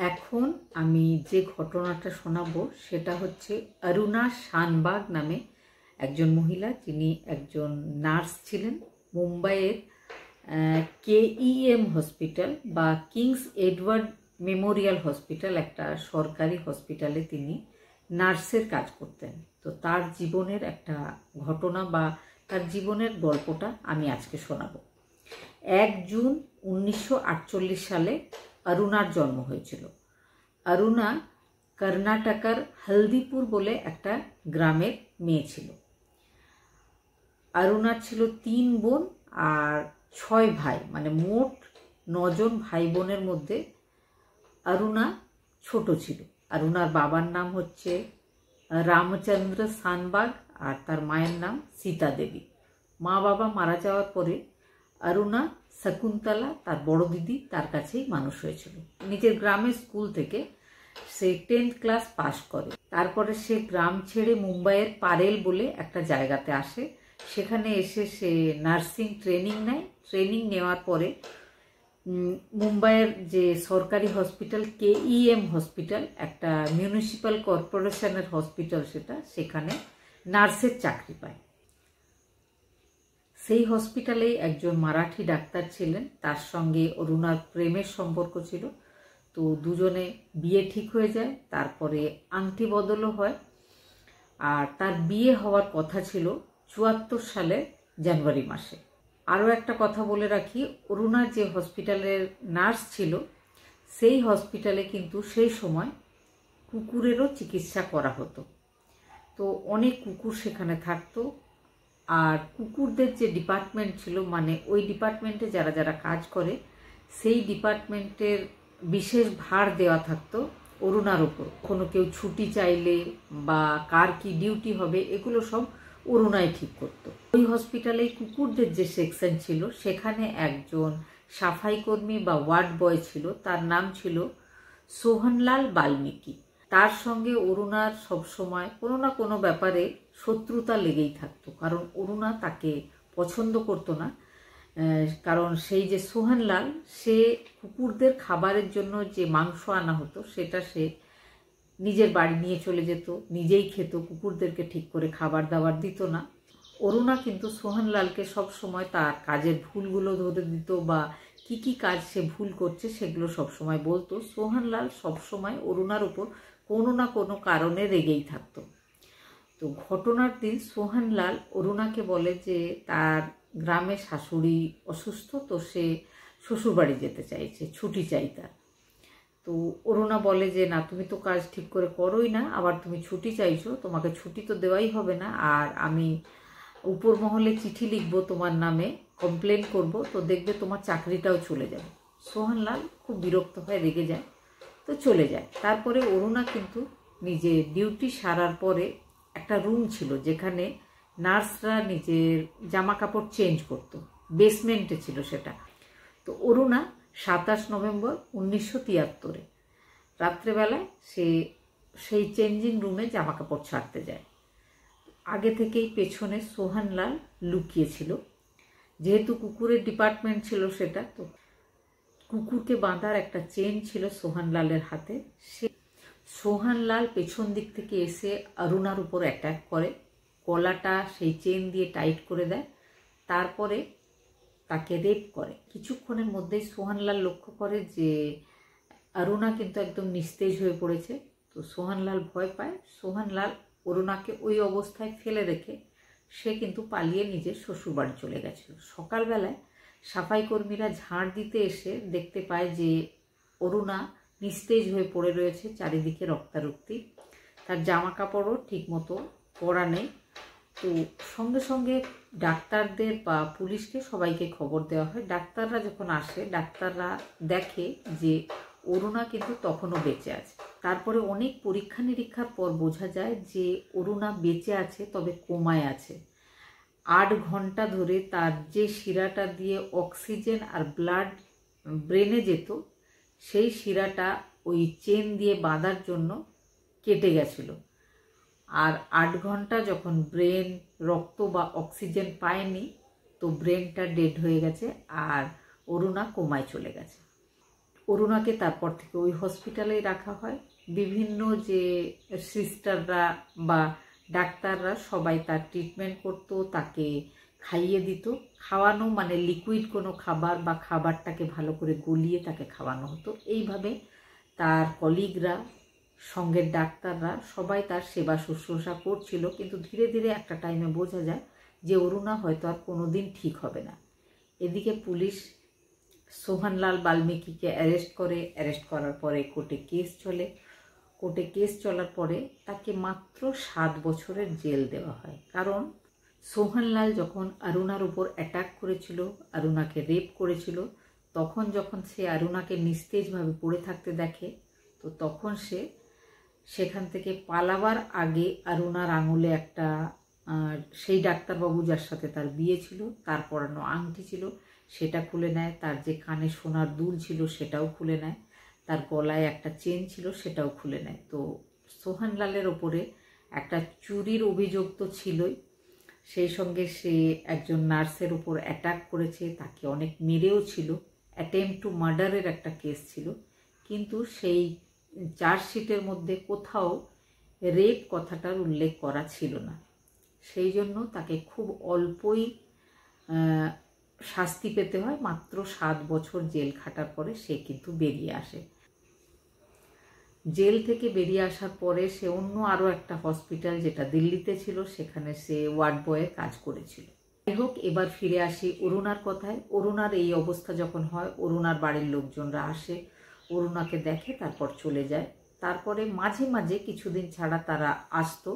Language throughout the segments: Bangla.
এখন আমি যে ঘটনাটা শোনাবো সেটা হচ্ছে অরুণা শানবাগ নামে একজন মহিলা, যিনি একজন নার্স ছিলেন। মুম্বাইয়ের কেইএম হসপিটাল বা কিংস এডওয়ার্ড মেমোরিয়াল হসপিটাল, একটা সরকারি হসপিটালে তিনি নার্সের কাজ করতেন। তো তার জীবনের একটা ঘটনা বা তার জীবনের গল্পটা আমি আজকে শোনাবো। 1 জুন 1948 সালে অরুণার জন্ম হয়েছিল। অরুণা কর্ণাটকের হলদিপুর বলে একটা গ্রামের মেয়ে ছিল। অরুণার ছিল 3 বোন আর 6 ভাই, মানে মোট 9 জন ভাই বোনের মধ্যে অরুণা ছোট ছিল। অরুণার বাবার নাম হচ্ছে রামচন্দ্র শানবাগ আর তার মায়ের নাম সীতা দেবী। মা বাবা মারা যাওয়ার পরে অরুণা শকুন্তলা, তার বড় দিদি, তার কাছেই মানুষ হয়েছিল। নিজের গ্রামের স্কুল থেকে সে 10th ক্লাস পাশ করে। তারপরে সে গ্রাম ছেড়ে মুম্বাইয়ের পারেল বলে একটা জায়গাতে আসে। সেখানে এসে সে নার্সিং ট্রেনিং নেয়। ট্রেনিং নেওয়ার পরে মুম্বাইয়ের যে সরকারি হসপিটাল কেইএম হসপিটাল, একটা মিউনিসিপ্যাল কর্পোরেশনের হসপিটাল সেটা, সেখানে নার্সের চাকরি পায়। সেই হসপিটালেই একজন মারাঠি ডাক্তার ছিলেন, তার সঙ্গে অরুণার প্রেমের সম্পর্ক ছিল। তো দুজনে বিয়ে ঠিক হয়ে যায়, তারপরে আংটি বদলও হয়। আর তার বিয়ে হওয়ার কথা ছিল 74 সালের জানুয়ারি মাসে। আরও একটা কথা বলে রাখি, অরুণা যে হসপিটালের নার্স ছিল সেই হসপিটালে কিন্তু সেই সময় কুকুরেরও চিকিৎসা করা হতো। তো অনেক কুকুর সেখানে থাকতো। আর কুকুরদের যে ডিপার্টমেন্ট ছিল, মানে ওই ডিপার্টমেন্টে যারা যারা কাজ করে, সেই ডিপার্টমেন্টের বিশেষ ভার দেওয়া থাকতো অরুণার ওপর। কোনো কেউ ছুটি চাইলে বা কার কি ডিউটি হবে, এগুলো সব অরুণাই ঠিক করতো। ওই হসপিটালে কুকুরদের যে সেকশন ছিল সেখানে একজন সাফাই কর্মী বা ওয়ার্ড বয় ছিল, তার নাম ছিল সোহনলাল বাল্মীকি। তার সঙ্গে অরুণার সবসময় কোনো না কোনো ব্যাপারে শত্রুতা লেগেই থাকতো, কারণ অরুণা তাকে পছন্দ করতো না। কারণ সেই যে সোহনলাল, সে কুকুরদের খাবারের জন্য যে মাংস আনা হতো সেটা সে নিজের বাড়ি নিয়ে চলে যেত, নিজেই খেত, কুকুরদেরকে ঠিক করে খাবার দাবার দিত না। অরুণা কিন্তু সোহনলালকে সবসময় তার কাজের ভুলগুলো ধরে দিত বা কি কি কাজ সে ভুল করছে সেগুলো সবসময় বলতো। সোহনলাল সবসময় অরুণার উপর কোনো না কোনো কারণে রেগেই থাকতো। তো ঘটনার দিন সোহনলাল অরুণাকে বলে যে তার গ্রামে শাশুড়ি অসুস্থ, তো সে শ্বশুরবাড়ি যেতে চাইছে, ছুটি চাই তার। তো অরুণা বলে যে না, তুমি তো কাজ ঠিক করে করোই না, আবার তুমি ছুটি চাইছো, তোমাকে ছুটি তো দেওয়াই হবে না, আর আমি উপর মহলে চিঠি লিখবো তোমার নামে, কমপ্লেন করব, তো দেখবে তোমার চাকরিটাও চলে যাবে। সোহনলাল খুব বিরক্ত হয়ে রেগে যায়, তো চলে যায়। তারপরে অরুণা কিন্তু নিজে ডিউটি সারার পরে একটা রুম ছিল যেখানে নার্সরা নিজের জামা কাপড় চেঞ্জ করতো, বেসমেন্টে ছিল সেটা। তো অরুণা 27 নভেম্বর 1973 রাত্রেবেলায় সে সেই চেঞ্জিং রুমে জামা কাপড় ছাড়তে যায়। আগে থেকেই পেছনে সোহনলাল লুকিয়েছিল, যেহেতু কুকুরের ডিপার্টমেন্ট ছিল সেটা, তো কুকুরকে বাঁধার একটা চেন ছিল সোহনলালের হাতে। সোহনলাল পেছন দিক থেকে এসে অরুণার উপর অ্যাটাক করে, গলাটা সেই চেন দিয়ে টাইট করে দেয়, তারপরে তাকে রেপ করে। কিছুক্ষণের মধ্যেই সোহনলাল লক্ষ্য করে যে অরুণা কিন্তু একদম নিস্তেজ হয়ে পড়েছে। তো সোহনলাল ভয় পায়। সোহনলাল অরুণাকে ওই অবস্থায় ফেলে রেখে সে কিন্তু পালিয়ে নিজের শ্বশুরবাড়ি চলে গেছিল। সকালবেলায় সাফাই কর্মীরা ঝাড় দিতে এসে দেখতে পায় যে অরুণা নিস্তেজ হয়ে পড়ে রয়েছে, চারিদিকে রক্তারক্তি, তার জামা কাপড়ও ঠিক মতো পরা নেই। তো সঙ্গে সঙ্গে ডাক্তারদের বা পুলিশকে সবাইকে খবর দেওয়া হয়। ডাক্তাররা যখন আসে, ডাক্তাররা দেখে যে অরুণা কিন্তু তখনও বেঁচে আছে। তারপরে অনেক পরীক্ষা নিরীক্ষার পর বোঝা যায় যে অরুণা বেঁচে আছে, তবে কোমায় আছে। 8 ঘন্টা ধরে তার যে শিরাটা দিয়ে অক্সিজেন আর ব্লাড ব্রেনে যেত, সেই শিরাটা ওই চেন দিয়ে বাঁধার জন্য কেটে গেছিল। আর 8 ঘন্টা যখন ব্রেন রক্ত বা অক্সিজেন পায়নি, তো ব্রেনটা ডেড হয়ে গেছে আর অরুণা কোমায় চলে গেছে। অরুণাকে তারপর থেকে ওই হসপিটালেই রাখা হয়। বিভিন্ন যে সিস্টাররা বা ডাক্তাররা সবাই তার ট্রিটমেন্ট করতো, তাকে খাইয়ে দিত। খাওয়ানো মানে লিকুইড কোনো খাবার বা খাবারটাকে ভালো করে গলিয়ে তাকে খাওয়ানো হতো। এইভাবে তার কলিগরা, সঙ্গের ডাক্তাররা সবাই তার সেবা শুশ্রূষা করছিল। কিন্তু ধীরে ধীরে একটা টাইমে বোঝা যায় যে অরুণা হয়তো আর কোনো দিন ঠিক হবে না। এদিকে পুলিশ সোহনলাল বাল্মীকিকে অ্যারেস্ট করে। অ্যারেস্ট করার পরে কোর্টে কেস চলে। কোর্টে কেস চলার পরে তাকে মাত্র 7 বছরের জেল দেওয়া হয়। কারণ সোহনলাল যখন অরুণার উপর অ্যাটাক করেছিল, অরুণাকে রেপ করেছিল, তখন যখন সে অরুণাকে নিস্তেজভাবে পড়ে থাকতে দেখে, তো তখন সে সেখান থেকে পালাবার আগে অরুণার আঙুলে একটা সেই ডাক্তারবাবু যার সাথে তার বিয়ে ছিল তার পরানো আংটি ছিল, সেটা খুলে নেয়। তার যে কানে সোনার দুল ছিল সেটাও খুলে নেয়। তার গলায় একটা চেন ছিল সেটাও খুলে নেয়। তো সোহনলালের ওপরে একটা চুরির অভিযোগ তো ছিলই, সেই সঙ্গে সে একজন নার্সের উপর অ্যাটাক করেছে, তাকে অনেক মেরেও ছিল। অ্যাটেম্পট টু মার্ডারের একটা কেস ছিল, কিন্তু সেই চার্জশিটের মধ্যে কোথাও রেপ কথাটার উল্লেখ করা ছিল না। সেই জন্য তাকে খুব অল্পই শাস্তি পেতে হয়। মাত্র 7 বছর জেল খাটার পরে সে কিন্তু বেরিয়ে আসে। জেল থেকে বেরিয়ে আসার পরে সে অন্য আরও একটা হসপিটাল যেটা দিল্লিতে ছিল সেখানে সে ওয়ার্ড বয়ের কাজ করেছিল। যাই হোক, এবার ফিরে আসি অরুণার কথায়। অরুণার এই অবস্থা যখন হয়, অরুণার বাড়ির লোকজনরা আসে, অরুণাকে দেখে, তারপর চলে যায়। তারপরে মাঝে মাঝে কিছুদিন ছাড়া তারা আসতো,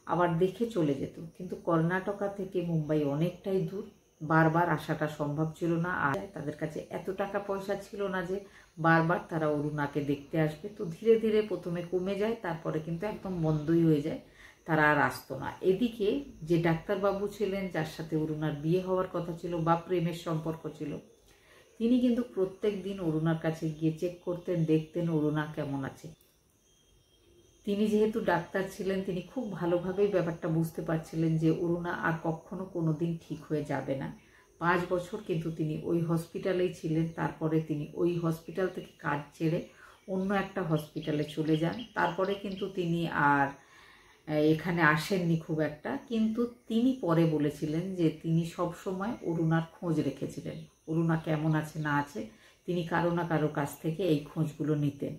আবার দেখে চলে যেত। কিন্তু কর্ণাটকা থেকে মুম্বাই অনেকটাই দূর, বারবার আসাটা সম্ভব ছিল না। আর তাদের কাছে এত টাকা পয়সা ছিল না যে বারবার তারা অরুণাকে দেখতে আসবে। তো ধীরে ধীরে প্রথমে কমে যায়, তারপরে কিন্তু একদম বন্ধই হয়ে যায়, তারা আর আসতো না। এদিকে যে ডাক্তারবাবু ছিলেন যার সাথে অরুণার বিয়ে হওয়ার কথা ছিল বা প্রেমের সম্পর্ক ছিল, তিনি কিন্তু প্রত্যেক দিন অরুণার কাছে গিয়ে চেক করতেন, দেখতেন অরুণা কেমন আছে। তিনি যেহেতু ডাক্তার ছিলেন, তিনি খুব ভালোভাবেই ব্যাপারটা বুঝতে পারছিলেন যে অরুণা আর কখনো কোনো দিন ঠিক হয়ে যাবে না। 5 বছর কিন্তু তিনি ওই হসপিটালেই ছিলেন। তারপরে তিনি ওই হসপিটাল থেকে কাজ ছেড়ে অন্য একটা হসপিটালে চলে যান। তারপরে কিন্তু তিনি আর এখানে আসেননি খুব একটা। কিন্তু তিনি পরে বলেছিলেন যে তিনি সব সময় অরুণার খোঁজ রেখেছিলেন, অরুণা কেমন আছে না আছে তিনি কারো না কারো কাছ থেকে এই খোঁজগুলো নিতেন।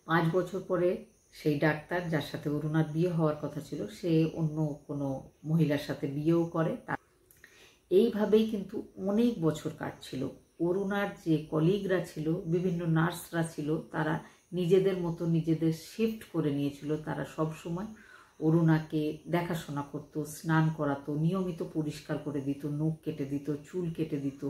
5 বছর পরে সেই ডাক্তার যার সাথে অরুণার বিয়ে হওয়ার কথা ছিল সে অন্য কোনো মহিলার সাথে বিয়েও করে। এইভাবেই কিন্তু অনেক বছর কাটছিল। অরুণার যে কলিগরা ছিল, বিভিন্ন নার্সরা ছিল, তারা নিজেদের মতো নিজেদের শিফট করে নিয়েছিল। তারা সব সময় অরুণাকে দেখাশোনা করতো, স্নান করাতো, নিয়মিত পরিষ্কার করে দিত, নখ কেটে দিত, চুল কেটে দিত,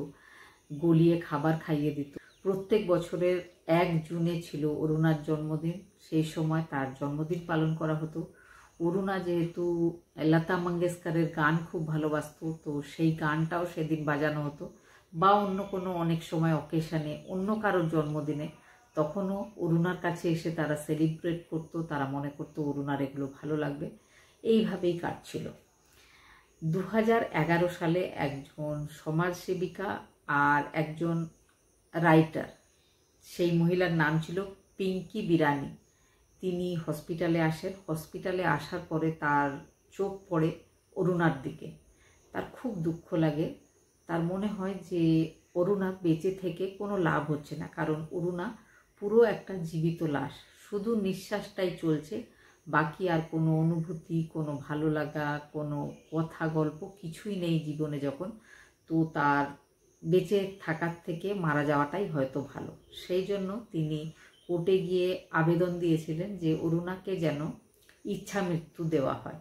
গলিয়ে খাবার খাইয়ে দিত। প্রত্যেক বছরের 1 জুনে ছিল অরুণার জন্মদিন, সেই সময় তার জন্মদিন পালন করা হতো। অরুণা যেহেতু লতা মঙ্গেশকরের গান খুব ভালোবাসতো, তো সেই গানটাও সেদিন বাজানো হতো। বা অন্য কোনো অনেক সময় অকেশানে অন্য কারোর জন্মদিনে তখনও অরুণার কাছে এসে তারা সেলিব্রেট করতো, তারা মনে করতো অরুণার এগুলো ভালো লাগবে। এইভাবেই কাটছিল। 2011 সালে একজন সমাজসেবিকা আর একজন রাইটার, সেই মহিলার নাম ছিল পিঙ্কি বিরানি, তিনি হসপিটালে আসেন। হসপিটালে আসার পরে তার চোখ পড়ে অরুণার দিকে। তার খুব দুঃখ লাগে। তার মনে হয় যে অরুণা বেঁচে থেকে কোনো লাভ হচ্ছে না, কারণ অরুণা পুরো একটা জীবিত লাশ, শুধু নিঃশ্বাসটাই চলছে, বাকি আর কোনো অনুভূতি, কোনো ভালো লাগা, কোনো কথা গল্প কিছুই নেই জীবনে যখন। তো তার বেঁচে থাকার থেকে মারা যাওয়াটাই হয়তো ভালো। সেই জন্য তিনি কোর্টে গিয়ে আবেদন দিয়েছিলেন যে অরুণাকে যেন ইচ্ছা মৃত্যু দেওয়া হয়।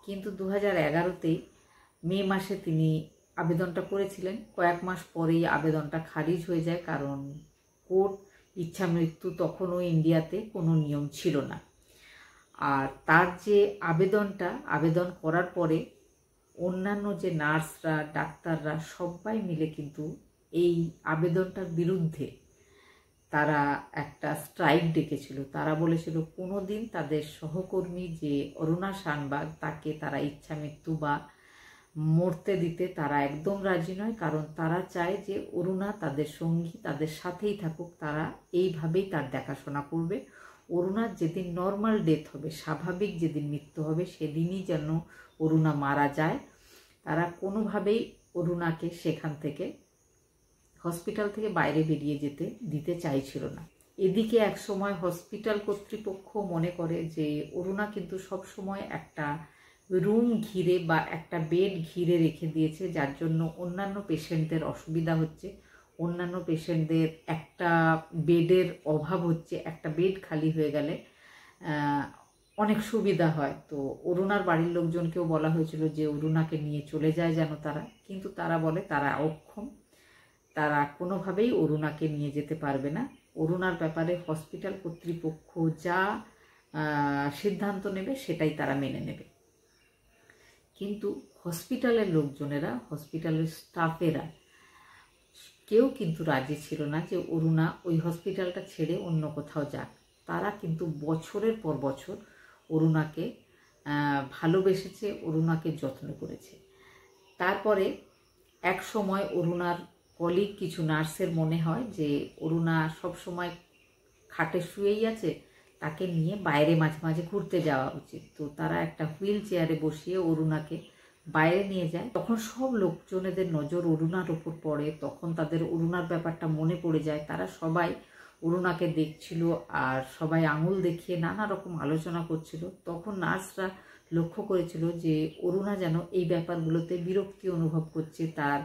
কিন্তু 2011-তেই মে মাসে তিনি আবেদনটা করেছিলেন। কয়েক মাস পরেই আবেদনটা খারিজ হয়ে যায়, কারণ কোর্ট ইচ্ছা মৃত্যু তখনও ইন্ডিয়াতে কোনো নিয়ম ছিল না। আর তার যে আবেদন করার পরে অন্যান্য যে নার্সরা, ডাক্তাররা সবাই মিলে কিন্তু এই আবেদনটার বিরুদ্ধে তারা একটা স্ট্রাইক ডেকেছিল। তারা বলেছিল কোনো দিন তাদের সহকর্মী যে অরুণা শানবাগ, তাকে তারা ইচ্ছা মৃত্যু বা মরতে দিতে তারা একদম রাজি নয়, কারণ তারা চায় যে অরুণা তাদের সঙ্গী, তাদের সাথেই থাকুক, তারা এইভাবেই তার দেখাশোনা করবে। অরুণার যেদিন নর্মাল ডেথ হবে, স্বাভাবিক যেদিন মৃত্যু হবে, সেদিনই যেন অরুণা মারা যায়। তারা কোনোভাবেই অরুণাকে সেখান থেকে, হসপিটাল থেকে বাইরে বেরিয়ে যেতে দিতে চাইছিল না। এদিকে একসময় হসপিটাল কর্তৃপক্ষ মনে করে যে অরুণা কিন্তু সবসময় একটা রুম ঘিরে বা একটা বেড ঘিরে রেখে দিয়েছে, যার জন্য অন্যান্য পেশেন্টদের অসুবিধা হচ্ছে, অন্যান্য পেশেন্টদের একটা বেডের অভাব হচ্ছে, একটা বেড খালি হয়ে গেলে অনেক সুবিধা হয়। তো অরুণার বাড়ির লোকজনকেও বলা হয়েছিল যে অরুণাকে নিয়ে চলে যায় যেন তারা, কিন্তু তারা বলে তারা অক্ষম, তারা কোনোভাবেই অরুণাকে নিয়ে যেতে পারবে না। অরুণার ব্যাপারে হসপিটাল কর্তৃপক্ষ যা সিদ্ধান্ত নেবে সেটাই তারা মেনে নেবে। কিন্তু হসপিটালের লোকজনেরা, হসপিটালের স্টাফেরা কেউ কিন্তু রাজি ছিল না যে অরুণা ওই হসপিটালটা ছেড়ে অন্য কোথাও যাক। তারা কিন্তু বছরের পর বছর অরুণাকে ভালোবেসেছে, অরুণাকে যত্ন করেছে। তারপরে এক সময় অরুণার কলিগ কিছু নার্সের মনে হয় যে অরুণা সবসময় খাটে শুয়েই আছে, তাকে নিয়ে বাইরে মাঝে মাঝে ঘুরতে যাওয়া উচিত। তো তারা একটা হুইল চেয়ারে বসিয়ে অরুণাকে বাইরে নিয়ে যায়। তখন সব লোকজনেদের নজর অরুণার ওপর পড়ে, তখন তাদের অরুণার ব্যাপারটা মনে পড়ে যায়। তারা সবাই অরুণাকে দেখছিল আর সবাই আঙুল দেখিয়ে নানা রকম আলোচনা করছিল। তখন নার্সরা লক্ষ্য করেছিল যে অরুণা যেন এই ব্যাপারগুলোতে বিরক্তি অনুভব করছে, তার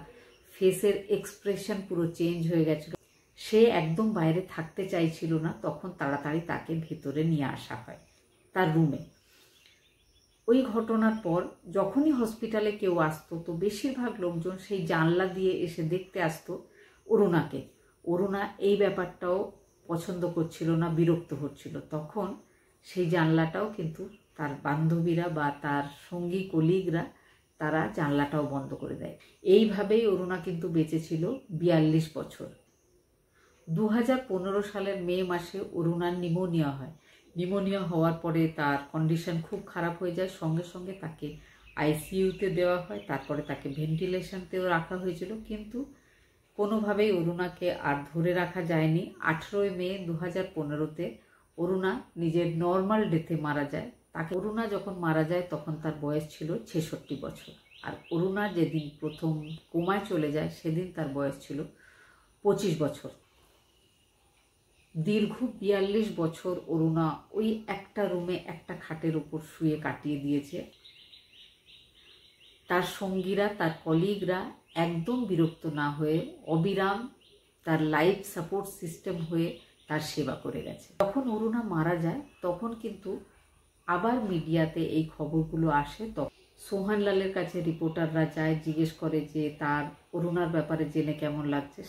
ফেসের এক্সপ্রেশন পুরো চেঞ্জ হয়ে গেছিল, সে একদম বাইরে থাকতে চাইছিল না। তখন তাড়াতাড়ি তাকে ভেতরে নিয়ে আসা হয় তার রুমে। ওই ঘটনার পর যখনই হসপিটালে কেউ আসতো, তো বেশিরভাগ লোকজন সেই জানলা দিয়ে এসে দেখতে আসতো অরুণাকে। অরুণা এই ব্যাপারটাও পছন্দ করছিল না, বিরক্ত হচ্ছিল। তখন সেই জানলাটাও কিন্তু তার বান্ধবীরা বা তার সঙ্গী কলিগরা তারা জানলাটাও বন্ধ করে দেয়। এইভাবেই অরুণা কিন্তু বেঁচে ছিল 42 বছর। 2015 সালের মে মাসে অরুণার নিউমোনিয়া হয়। নিউমোনিয়া হওয়ার পরে তার কন্ডিশন খুব খারাপ হয়ে যায়, সঙ্গে সঙ্গে তাকে আইসিইউতে দেওয়া হয়, তারপরে তাকে ভেন্টিলেশনতেও রাখা হয়েছিল। কিন্তু কোনোভাবেই অরুণাকে আর ধরে রাখা যায়নি। 18 মে 2015-তে অরুণা নিজের নর্মাল ডেথে মারা যায়। তাকে অরুণা যখন মারা যায় তখন তার বয়স ছিল 66 বছর। আর অরুণা যেদিন প্রথম কোমায় চলে যায় সেদিন তার বয়স ছিল 25 বছর। দীর্ঘ 42 বছর অরুণা ওই একটা রুমে একটা খাটের উপর শুয়ে কাটিয়ে দিয়েছে। তার সঙ্গীরা, তার কলিগরা একদম বিরক্ত না হয়ে অবিরাম তার লাইফ সাপোর্ট সিস্টেম হয়ে তার সেবা করে গেছে। যখন অরুণা মারা যায় তখন কিন্তু আবার মিডিয়াতে এই খবরগুলো আসে। তখন সোহানলালের কাছে রিপোর্টাররা যায়, জিজ্ঞেস করে যে তার অরুণার ব্যাপারে জেনে কেমন লাগছে।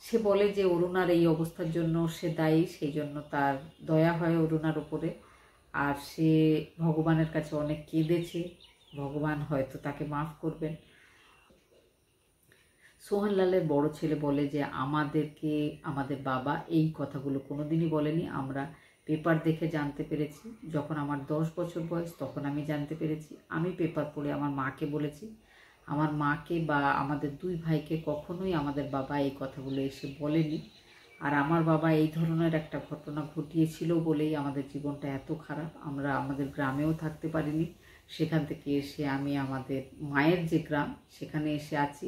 সে বলে যে অরুণার এই অবস্থার জন্য সে দায়ী, সেই জন্য তার দয়া হয় অরুণার উপরে, আর সে ভগবানের কাছে অনেক কেঁদেছে, ভগবান হয়তো তাকে মাফ করবেন। সোহানলালের বড় ছেলে বলে যে আমাদেরকে আমাদের বাবা এই কথাগুলো কোনোদিনই বলেনি, আমরা পেপার দেখে জানতে পেরেছি। যখন আমার 10 বছর বয়স তখন আমি জানতে পেরেছি। আমি পেপার পড়ে আমার মাকে বলেছি। আমার মাকে বা আমাদের দুই ভাইকে কখনোই আমাদের বাবা এই কথাগুলো এসে বলেনি। আর আমার বাবা এই ধরনের একটা ঘটনা ঘটিয়েছিল বলেই আমাদের জীবনটা এত খারাপ। আমরা আমাদের গ্রামেও থাকতে পারিনি, সেখান থেকে এসে আমি আমাদের মায়ের যে গ্রাম সেখানে এসে আছি।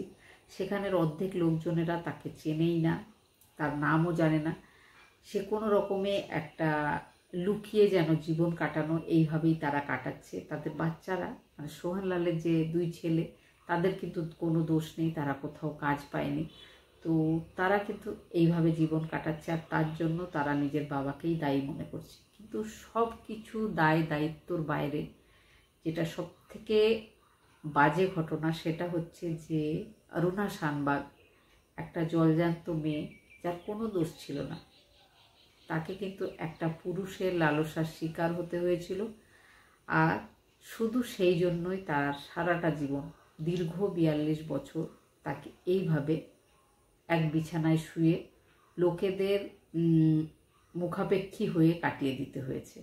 সেখানের অর্ধেক লোকজনেরা তাকে চেনেই না, তার নামও জানে না। সে কোনো রকমে একটা লুকিয়ে যেন জীবন কাটানো, এইভাবেই তারা কাটাচ্ছে। তাদের বাচ্চারা, মানে সোহানলালের যে দুই ছেলে, তাদের কিন্তু কোনো দোষ নেই, তারা কোথাও কাজ পায়নি। তো তারা কিন্তু এইভাবে জীবন কাটাচ্ছে, আর তার জন্য তারা নিজের বাবাকেই দায়ী মনে করছে। কিন্তু সব কিছু দায় দায়িত্বর বাইরে যেটা সব থেকে বাজে ঘটনা সেটা হচ্ছে যে অরুণা শানবাগ একটা জলজান্ত মেয়ে, যার কোনো দোষ ছিল না, তাকে কিন্তু একটা পুরুষের লালসার শিকার হতে হয়েছিল। আর শুধু সেই জন্যই তার সারাটা জীবন, দীর্ঘ 42 বছর তাকে এইভাবে এক বিছানায় শুয়ে লোকেদের মুখাপেক্ষী হয়ে কাটিয়ে দিতে হয়েছে।